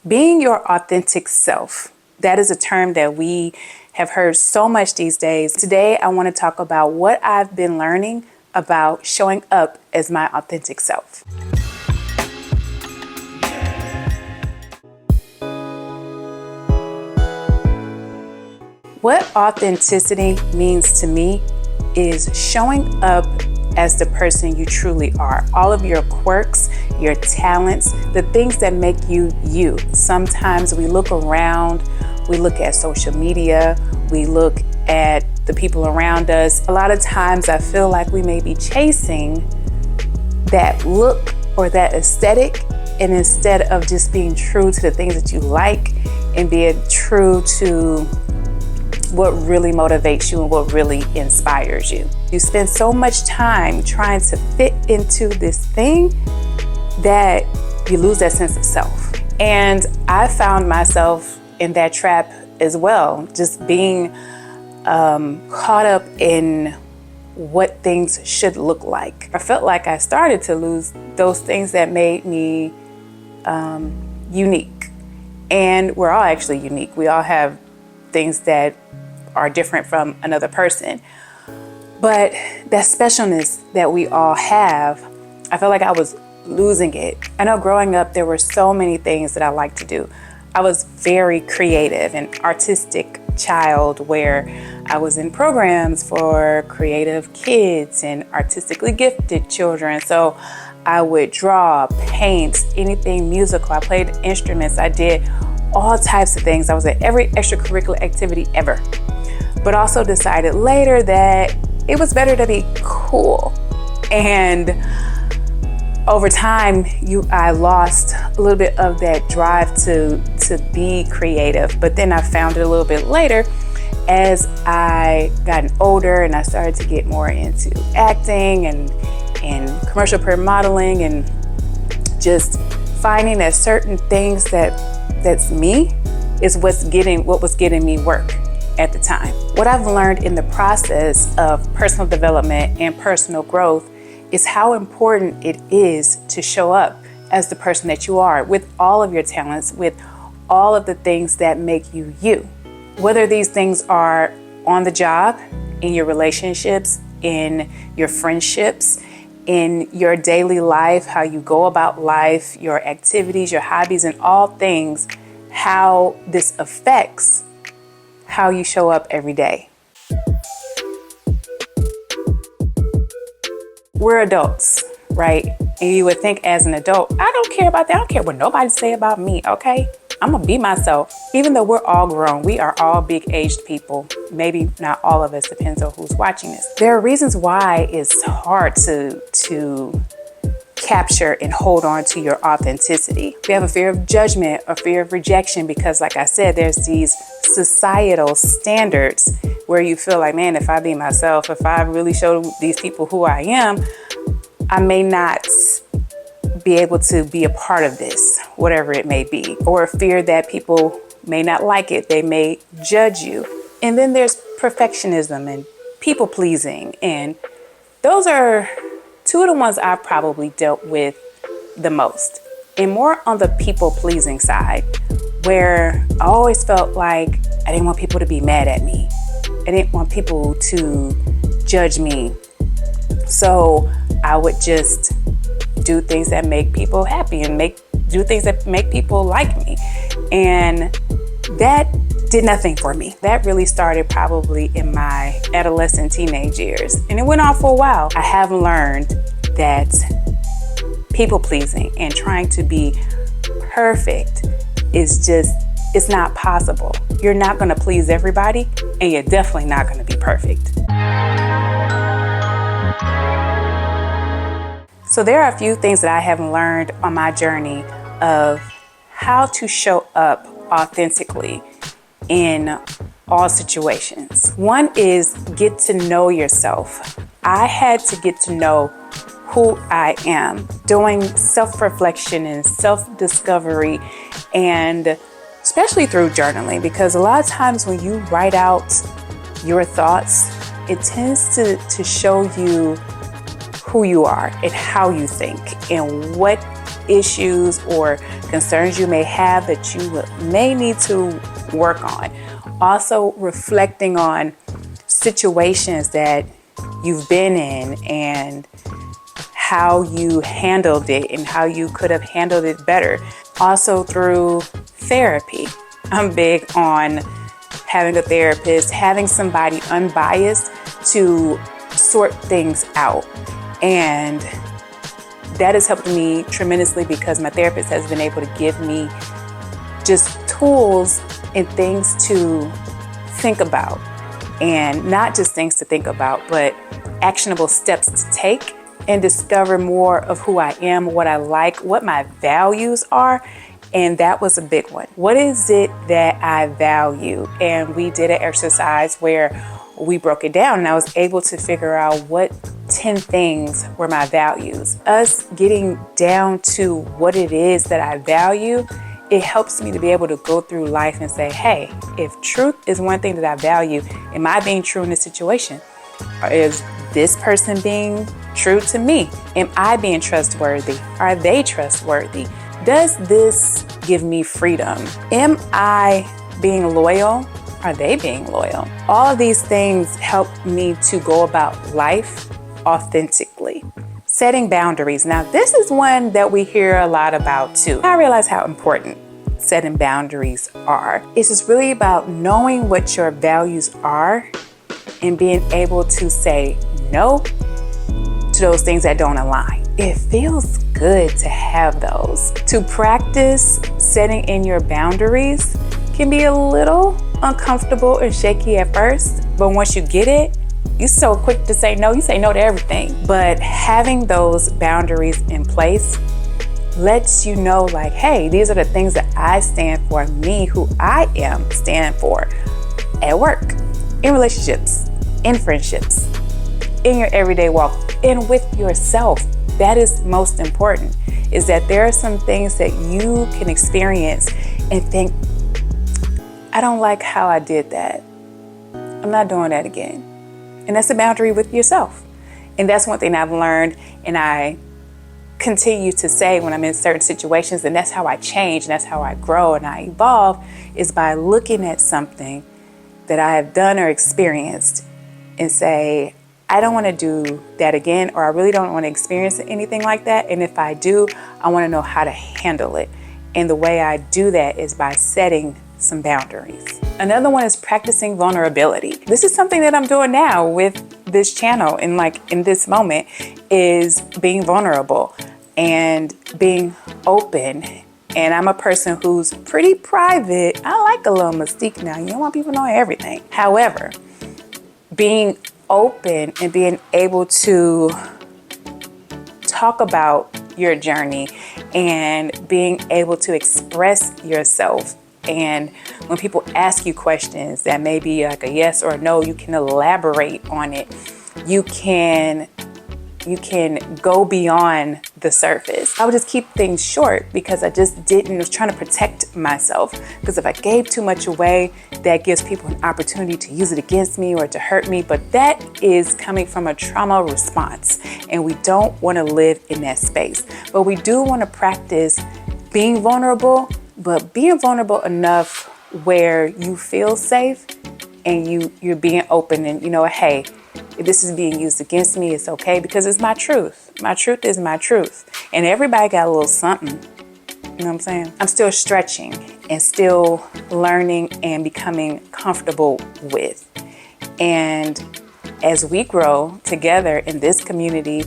Being your authentic self, that is a term that we have heard so much these days. Today, I want to talk about what I've been learning about showing up as my authentic self. What authenticity means to me is showing up as the person you truly are. All of your quirks, your talents, the things that make you you. Sometimes we look around, we look at social media, we look at the people around us. A lot of times I feel like we may be chasing that look or that aesthetic, and instead of just being true to the things that you like and being true to what really motivates you and what really inspires you. You spend so much time trying to fit into this thing that you lose that sense of self. And I found myself in that trap as well, just being caught up in what things should look like. I felt like I started to lose those things that made me unique. And we're all actually unique. We all have things that are different from another person. But that specialness that we all have, I felt like I was losing it. I know growing up, there were so many things that I liked to do. I was very creative and artistic child where I was in programs for creative kids and artistically gifted children. So I would draw, paint, anything musical. I played instruments. I did all types of things. I was at every extracurricular activity ever. But also decided later that it was better to be cool. And over time, I lost a little bit of that drive to be creative. But then I found it a little bit later as I gotten older and I started to get more into acting and commercial print modeling and just finding that certain things that's me is what was getting me work at the time. What I've learned in the process of personal development and personal growth is how important it is to show up as the person that you are with all of your talents, with all of the things that make you you. Whether these things are on the job, in your relationships, in your friendships, in your daily life, how you go about life, your activities, your hobbies, and all things, how this affects how you show up every day. We're adults, right? And you would think as an adult, I don't care about that. I don't care what nobody say about me, okay? I'm gonna be myself. Even though we're all grown, we are all big aged people. Maybe not all of us, depends on who's watching this. There are reasons why it's hard to capture and hold on to your authenticity. We have a fear of judgment, a fear of rejection, because like I said, there's these societal standards where you feel like, man, if I be myself, if I really show these people who I am, I may not be able to be a part of this, whatever it may be, or a fear that people may not like it. They may judge you. And then there's perfectionism and people pleasing. And those are two of the ones I've probably dealt with the most, and more on the people pleasing side, where I always felt like I didn't want people to be mad at me. I didn't want people to judge me. So I would just do things that make people happy and do things that make people like me. And that did nothing for me. That really started probably in my adolescent teenage years. And it went on for a while. I have learned that people pleasing and trying to be perfect it's not possible. You're not gonna please everybody, and you're definitely not gonna be perfect. So there are a few things that I have learned on my journey of how to show up authentically in all situations. One is get to know yourself. I had to get to know who I am, doing self-reflection and self-discovery, and especially through journaling, because a lot of times when you write out your thoughts, it tends to show you who you are and how you think and what issues or concerns you may have that you may need to work on. Also reflecting on situations that you've been in and how you handled it and how you could have handled it better. Also through therapy. I'm big on having a therapist, having somebody unbiased to sort things out. And that has helped me tremendously because my therapist has been able to give me just tools and things to think about. And not just things to think about, but actionable steps to take and discover more of who I am, what I like, what my values are. And that was a big one. What is it that I value? And we did an exercise where we broke it down and I was able to figure out what 10 things were my values. Us getting down to what it is that I value, it helps me to be able to go through life and say, hey, if truth is one thing that I value, am I being true in this situation? Or is this person being true to me? Am I being trustworthy? Are they trustworthy? Does this give me freedom? Am I being loyal? Are they being loyal? All of these things help me to go about life authentically. Setting boundaries. Now, this is one that we hear a lot about too. I realize how important setting boundaries are. It's just really about knowing what your values are and being able to say no to those things that don't align. It feels good to have those. To practice setting in your boundaries can be a little uncomfortable and shaky at first, but once you get it, you're so quick to say no. You say no to everything. But having those boundaries in place lets you know, like, hey, these are the things that I stand for, me, who I am, stand for at work, in relationships, in friendships, in your everyday walk, and with yourself. That is most important, is that there are some things that you can experience and think, I don't like how I did that. I'm not doing that again. And that's a boundary with yourself. And that's one thing I've learned, and I continue to say when I'm in certain situations, and that's how I change, and that's how I grow and I evolve, is by looking at something that I have done or experienced and say, I don't want to do that again, or I really don't want to experience anything like that. And if I do, I want to know how to handle it. And the way I do that is by setting some boundaries. Another one is practicing vulnerability. This is something that I'm doing now with this channel, and like in this moment, is being vulnerable and being open. And I'm a person who's pretty private. I like a little mystique now. You don't want people knowing everything. However, being open and being able to talk about your journey and being able to express yourself. And when people ask you questions that may be like a yes or a no, you can elaborate on it. You can go beyond the surface. I would just keep things short because I was trying to protect myself. Because if I gave too much away, that gives people an opportunity to use it against me or to hurt me. But that is coming from a trauma response, and we don't want to live in that space. But we do want to practice being vulnerable, but being vulnerable enough where you feel safe and you're being open and hey, if this is being used against me, it's okay because it's my truth. My truth is my truth. And everybody got a little something. You know what I'm saying? I'm still stretching and still learning and becoming comfortable with. And as we grow together in this community,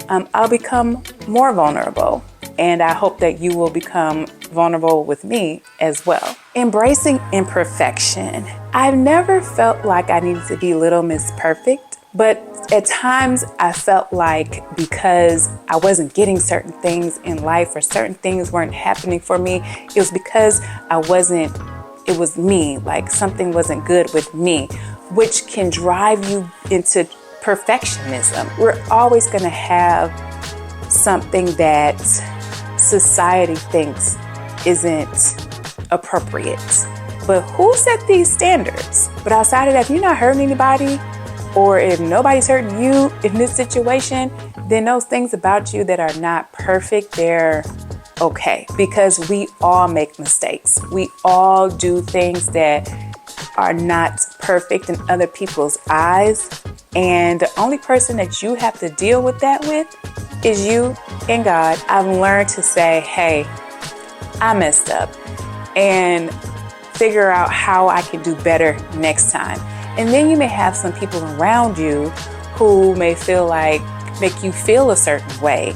I'll become more vulnerable. And I hope that you will become vulnerable with me as well. Embracing imperfection. I've never felt like I needed to be Little Miss Perfect. But at times I felt like because I wasn't getting certain things in life or certain things weren't happening for me, it was because it was me, like something wasn't good with me, which can drive you into perfectionism. We're always going to have something that society thinks isn't appropriate. But who set these standards? But outside of that, if you're not hurting anybody, or if nobody's hurting you in this situation, then those things about you that are not perfect, they're okay, because we all make mistakes. We all do things that are not perfect in other people's eyes. And the only person that you have to deal with that with is you and God. I've learned to say, hey, I messed up, and figure out how I can do better next time. And then you may have some people around you who may make you feel a certain way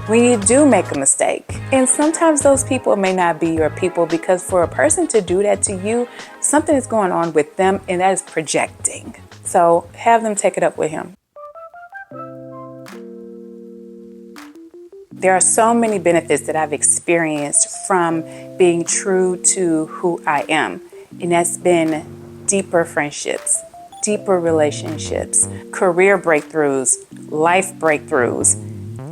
when you do make a mistake. And sometimes those people may not be your people, because for a person to do that to you, something is going on with them, and that is projecting. So have them take it up with him. There are so many benefits that I've experienced from being true to who I am. And that's been deeper friendships, deeper relationships, career breakthroughs, life breakthroughs,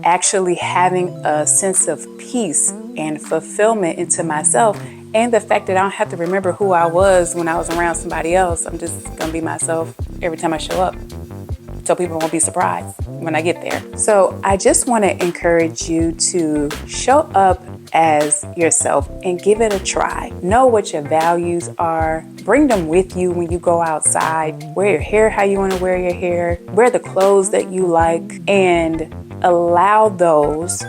actually having a sense of peace and fulfillment into myself, and the fact that I don't have to remember who I was when I was around somebody else. I'm just gonna be myself every time I show up, so people won't be surprised when I get there. So I just want to encourage you to show up as yourself and give it a try. Know what your values are. Bring them with you when you go outside. Wear your hair how you want to wear your hair. Wear the clothes that you like, and allow those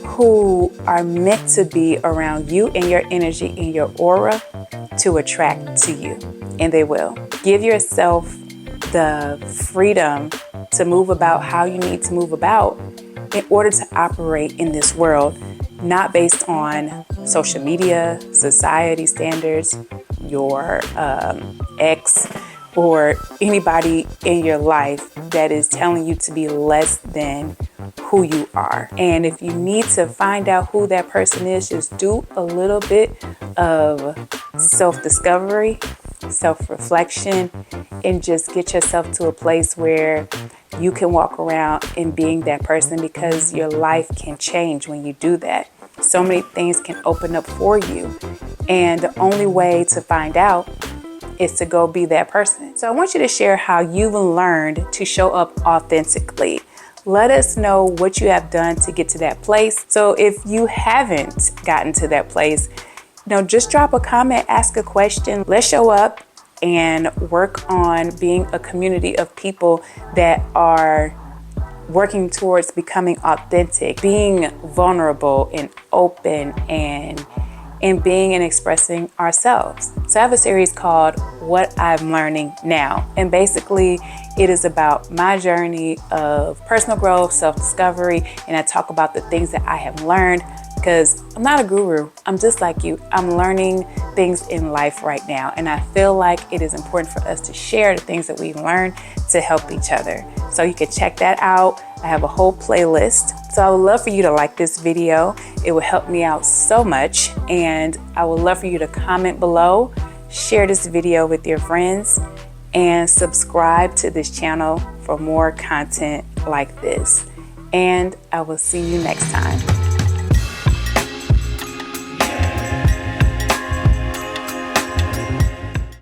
who are meant to be around you and your energy and your aura to attract to you. And they will. Give yourself the freedom to move about how you need to move about in order to operate in this world, not based on social media, society standards, your ex, or anybody in your life that is telling you to be less than who you are. And if you need to find out who that person is, just do a little bit of self-discovery, self-reflection, and just get yourself to a place where you can walk around in being that person, because your life can change when you do that. So many things can open up for you, and the only way to find out is to go be that person. So I want you to share how you've learned to show up authentically. Let us know what you have done to get to that place. So if you haven't gotten to that place, just drop a comment, ask a question. Let's show up and work on being a community of people that are working towards becoming authentic, being vulnerable and open, and being and expressing ourselves. So I have a series called What I'm Learning Now. And basically it is about my journey of personal growth, self-discovery, and I talk about the things that I have learned, because I'm not a guru. I'm just like you. I'm learning things in life right now. And I feel like it is important for us to share the things that we've learned to help each other. So you can check that out. I have a whole playlist. So I would love for you to like this video. It would help me out so much. And I would love for you to comment below, share this video with your friends, and subscribe to this channel for more content like this. And I will see you next time.